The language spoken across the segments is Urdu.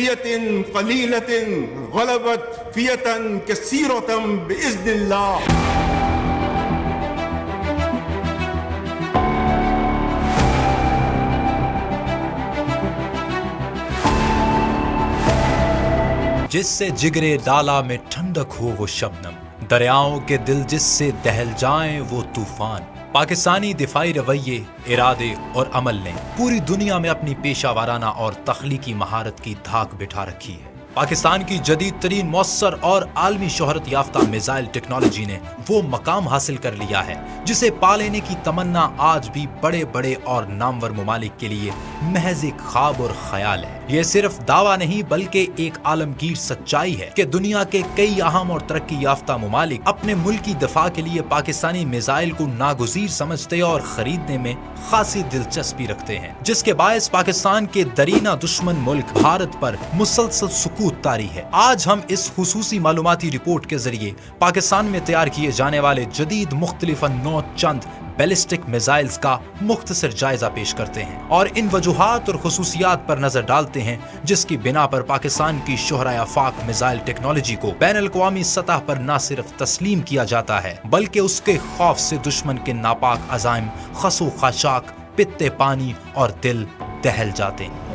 فئة قليلة غلبت فئة كثيرة بإذن الله. جس سے جگرے ڈالا میں ٹھنڈک ہو وہ شبنم، دریاؤں کے دل جس سے دہل جائیں وہ طوفان. پاکستانی دفاعی رویے، ارادے اور عمل نے پوری دنیا میں اپنی پیشہ ورانہ اور تخلیقی مہارت کی دھاک بٹھا رکھی ہے. پاکستان کی جدید ترین مؤثر اور عالمی شہرت یافتہ میزائل ٹیکنالوجی نے وہ مقام حاصل کر لیا ہے جسے پا لینے کی تمنا آج بھی بڑے بڑے اور نامور ممالک کے لیے محض ایک خواب اور خیال ہے. یہ صرف دعویٰ نہیں بلکہ ایک عالمگیر سچائی ہے کہ دنیا کے کئی اہم اور ترقی یافتہ ممالک اپنے ملک کی دفاع کے لیے پاکستانی میزائل کو ناگزیر سمجھتے اور خریدنے میں خاصی دلچسپی رکھتے ہیں، جس کے باعث پاکستان کے درینہ دشمن ملک بھارت پر مسلسل سکوت طاری ہے. آج ہم اس خصوصی معلوماتی رپورٹ کے ذریعے پاکستان میں تیار کیے جانے والے جدید مختلف نوع چند بیلسٹک میزائلز کا مختصر جائزہ پیش کرتے ہیں اور ان وجوہات اور خصوصیات پر نظر ڈالتے ہیں جس کی بنا پر پاکستان کی شہرۂ آفاق میزائل ٹیکنالوجی کو بین الاقوامی سطح پر نہ صرف تسلیم کیا جاتا ہے بلکہ اس کے خوف سے دشمن کے ناپاک عزائم خس و خاشاک، پتے پانی اور دل دہل جاتے ہیں.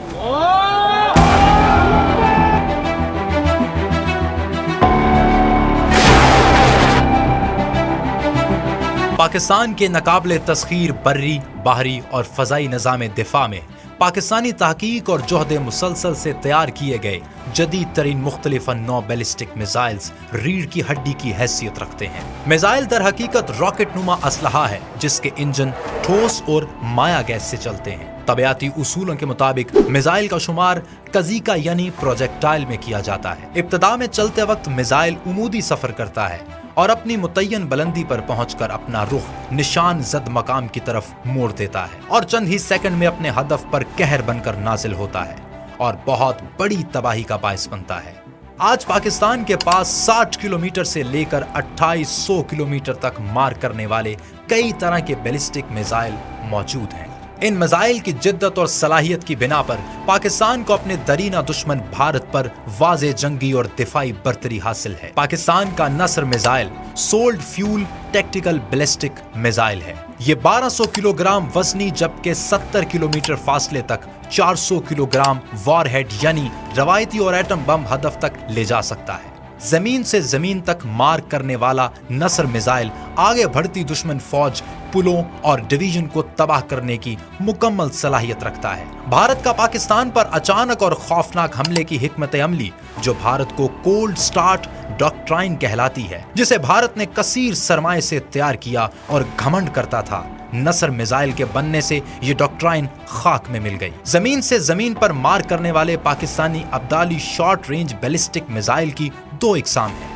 پاکستان کے ناقابل تسخیر بری، بحری اور فضائی نظام دفاع میں پاکستانی تحقیق اور جہد مسلسل سے تیار کیے گئے جدید ترین مختلف نوع بیلسٹک میزائلز ریڑھ کی ہڈی کی حیثیت رکھتے ہیں. میزائل در حقیقت راکٹ نما اسلحہ ہے جس کے انجن ٹھوس اور مائع گیس سے چلتے ہیں. طبیعتی اصولوں کے مطابق میزائل کا شمار کزیکا یعنی پروجیکٹائل میں کیا جاتا ہے. ابتدا میں چلتے وقت میزائل عمودی سفر کرتا ہے اور اپنی متعین بلندی پر پہنچ کر اپنا رخ نشان زد مقام کی طرف موڑ دیتا ہے اور چند ہی سیکنڈ میں اپنے ہدف پر قہر بن کر نازل ہوتا ہے اور بہت بڑی تباہی کا باعث بنتا ہے. آج پاکستان کے پاس 60 کلومیٹر سے لے کر 2800 کلومیٹر تک مار کرنے والے کئی طرح کے بیلسٹک میزائل موجود ہیں. ان میزائل کی جدت اور صلاحیت کی بنا پر پاکستان کو اپنے درینہ دشمن بھارت پر واضح جنگی اور دفاعی برتری حاصل ہے. پاکستان کا Nasr missile solid fuel tactical ballistic missile ہے. یہ 1200 کلو گرام وزنی جبکہ 70 کلومیٹر فاصلے تک 400 کلو گرام وار ہیڈ یعنی روایتی اور ایٹم بم ہدف تک لے جا سکتا ہے. زمین سے زمین تک مار کرنے والا نصر میزائل آگے بڑھتی دشمن فوج، پلوں اور ڈویژن کو تباہ کرنے کی مکمل صلاحیت رکھتا ہے. بھارت کا پاکستان پر اچانک اور خوفناک حملے کی حکمت عملی جو بھارت کو کولڈ سٹارٹ ڈاکٹرائن کہلاتی ہے، جسے بھارت نے کثیر سرمائے سے تیار کیا اور گھمنڈ کرتا تھا، نصر میزائل کے بننے سے یہ ڈاکٹرائن خاک میں مل گئی. زمین سے زمین پر مار کرنے والے Pakistani Abdali short range ballistic missile کی دو اقسام ہیں.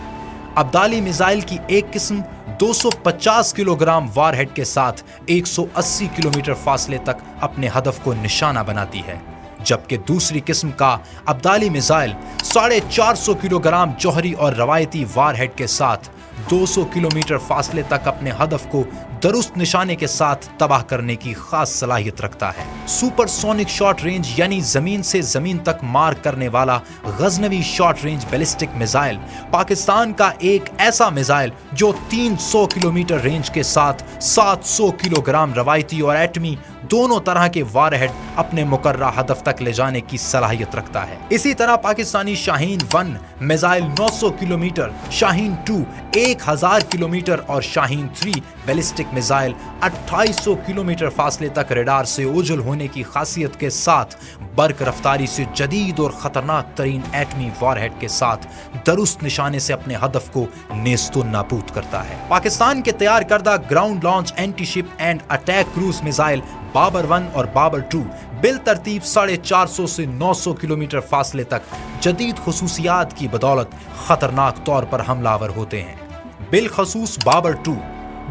ابدالی میزائل کی ایک قسم 250 کلو گرام وار ہیڈ کے ساتھ 180 کلومیٹر فاصلے تک اپنے ہدف کو نشانہ بناتی ہے، جبکہ دوسری قسم کا ابدالی میزائل 450 کلو گرام جوہری اور روایتی وار ہیڈ کے ساتھ 200 کلومیٹر فاصلے تک اپنے ہدف کو درست نشانے کے ساتھ تباہ کرنے کی خاص صلاحیت رکھتا ہے. سپر سونک شارٹ رینج یعنی زمین سے زمین تک مار کرنے والا Ghaznavi short range ballistic missile Pakistan کا ایک ایسا میزائل جو 300 کلومیٹر رینج کے ساتھ 700 کلو گرام روایتی اور ایٹمی دونوں طرح کے وار ہیڈ اپنے مقررہ ہدف تک لے جانے کی صلاحیت رکھتا ہے. اسی طرح پاکستانی شاہین 1 میزائل 900 کلومیٹر، شاہین 2 1000 کلومیٹر اور شاہین 3 بیلسٹک میزائل 2800 کلومیٹر فاصلے تک ریڈار سے اوجھل ہونے کی خاصیت کے ساتھ برق رفتاری سے جدید اور خطرناک ترین ایٹمی وار ہیڈ کے ساتھ درست نشانے سے اپنے ہدف کو نیست و نابود کرتا ہے. پاکستان کے تیار کردہ ground launch anti ship and attack cruise missile Babur 1 اور بابر 2 بالترتیب 450 سے 900 کلومیٹر فاصلے تک جدید خصوصیات کی بدولت خطرناک طور پر حملہ آور ہوتے ہیں. بالخصوص بابر 2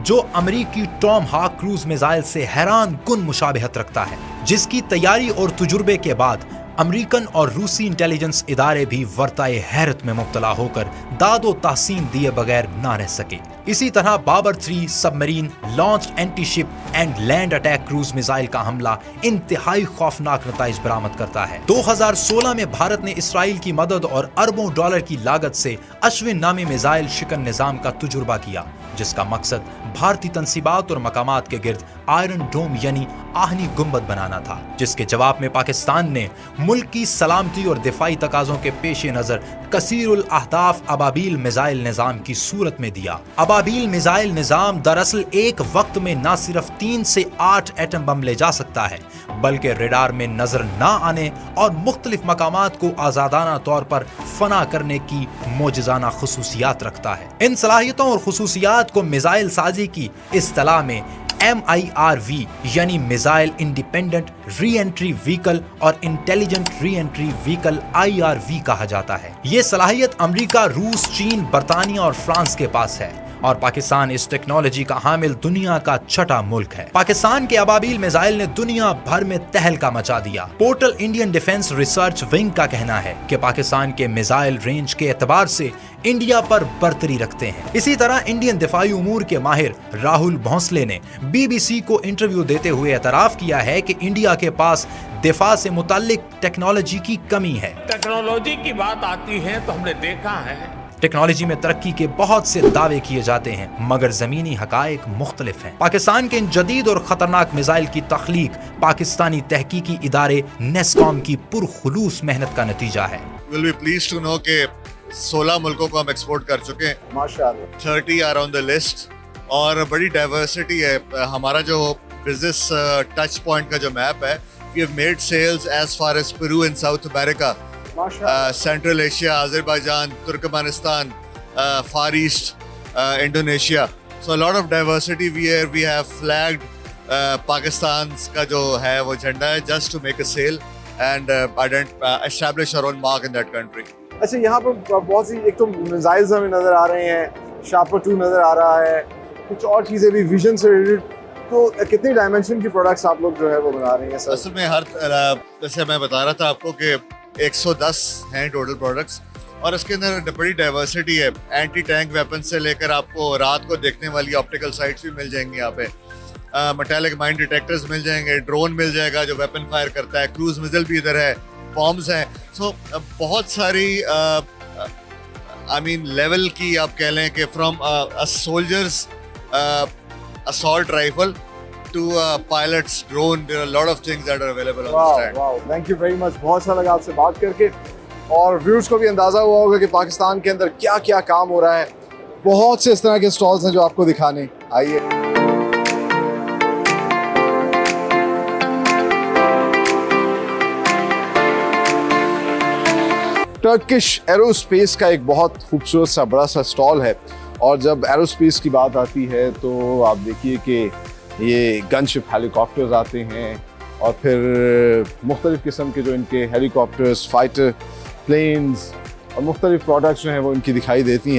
جو امریکی ٹام ہاک کروز میزائل سے حیران کن مشابہت رکھتا ہے، جس کی تیاری اور تجربے کے بعد امریکن اور روسی انٹیلیجنس ادارے بھی ورطۂ حیرت میں مبتلا ہو کر داد و تحسین دیے بغیر نہ رہ سکے۔ اسی طرح Babur 3 submarine launch anti ship and land attack cruise missile کا حملہ انتہائی خوفناک نتائج برآمد کرتا ہے۔ 2016 میں بھارت نے اسرائیل کی مدد اور اربوں ڈالر کی لاگت سے اشون نامی میزائل شکن نظام کا تجربہ کیا، جس کا مقصد بھارتی تنصیبات اور مقامات کے گرد آئرن ڈوم یعنی آہنی گنبد بنانا تھا، جس کے جواب میں پاکستان نے ملک کی سلامتی اور دفاعی تقاضوں کے پیش نظر کثیر الاہداف ابابیل میزائل نظام کی صورت میں دیا۔ ابابیل میزائل نظام دراصل ایک وقت میں نہ صرف 3 سے 8 ایٹم بم لے جا سکتا ہے، بلکہ ریڈار میں نظر نہ آنے اور مختلف مقامات کو آزادانہ طور پر فنا کرنے کی معجزانہ خصوصیات رکھتا ہے۔ ان صلاحیتوں اور خصوصیات کو میزائل سازی کی اصطلاح میں MIRV یعنی میزائل انڈیپینڈنٹ ری انٹری وہیکل اور انٹیلیجنٹ ری انٹری وہیکل IRV کہا جاتا ہے۔ یہ صلاحیت امریکہ، روس، چین، برطانیہ اور فرانس کے پاس ہے، اور پاکستان اس ٹیکنالوجی کا حامل دنیا کا چھٹا ملک ہے۔ پاکستان کے ابابیل میزائل نے دنیا بھر میں تہلکہ مچا دیا۔ Portal Indian defence research wing کا کہنا ہے کہ پاکستان کے میزائل رینج کے اعتبار سے انڈیا پر برتری رکھتے ہیں۔ اسی طرح انڈین دفاعی امور کے ماہر راہل بھونسلے نے BBC کو انٹرویو دیتے ہوئے اعتراف کیا ہے کہ انڈیا کے پاس دفاع سے متعلق ٹیکنالوجی کی کمی ہے۔ ٹیکنالوجی کی بات آتی ہے تو ہم نے دیکھا ہے ٹیکنالوجی میں ترقی کے بہت سے دعوے کیے جاتے ہیں، مگر زمینی حقائق مختلف ہیں۔ پاکستان کے ان جدید اور خطرناک میزائل کی تخلیق پاکستانی تحقیقی ادارے نیسکوم کی پرخلوص محنت کا نتیجہ ہے۔ We'll be pleased to know کہ 16 ملکوں کو ہم ایکسپورٹ کر چکے ہیں، ماشاءاللہ 30 are on the list، اور بڑی ڈائیورسٹی ہے۔ ہمارا جو بزنس ٹچ پوائنٹ کا جو میپ ہے، we have made sales as far as Peru in South America، Central Asia, Azerbaijan, Turkmenistan, far east, Indonesia. So lot of diversity we have flagged Pakistan کا جو ہے وہ جھنڈا ہے just to make a sale and establish our own mark in that country. اچھا، یہاں پر بہت سی ایک تو میزائلز ہمیں نظر آ رہے ہیں، شارپر 2 نظر آ رہا ہے، کچھ اور چیزیں بھی ویژن سے ریلیٹڈ، تو کتنی ڈائمینشن کی پروڈکٹس آپ لوگ جو ہے وہ بنا رہے ہیں سر؟ اصل میں جیسے میں بتا رہا تھا آپ کو کہ 110 ہیں ٹوٹل پروڈکٹس، اور اس کے اندر بڑی ڈائیورسٹی ہے۔ اینٹی ٹینک ویپن سے لے کر آپ کو رات کو دیکھنے والی آپٹیکل سائٹس بھی مل جائیں گی یہاں پہ، میٹالک مائن ڈیٹیکٹرز مل جائیں گے، ڈرون مل جائے گا جو ویپن فائر کرتا ہے، کروز میزل بھی ادھر ہے، بامز ہیں۔ سو بہت ساری آئی مین لیول کی آپ کہہ لیں کہ from soldiers assault rifle to pilots drone, there are a lot of things that are available on the stand. Wow, thank you very much, بہت اچھا لگا آپ سے بات کر کے، اور ویورز کو بھی اندازہ ہوا ہوگا کہ پاکستان کے اندر کیا کیا کام ہو رہا ہے۔ بہت سے اس طرح کے سٹالز ہیں جو آپ کو دکھانے، آئیے۔ ٹرکش ایرو اسپیس کا ایک بہت خوبصورت سا بڑا سا سٹال ہے، اور جب ایرو اسپیس کی بات آتی ہے تو آپ دیکھیے کہ یہ گن شپ ہیلی کاپٹرز آتے ہیں، اور پھر مختلف قسم کے جو ان کے ہیلی کاپٹرز، فائٹر پلینز اور مختلف پروڈکٹس جو ہیں وہ ان کی دکھائی دیتی ہیں۔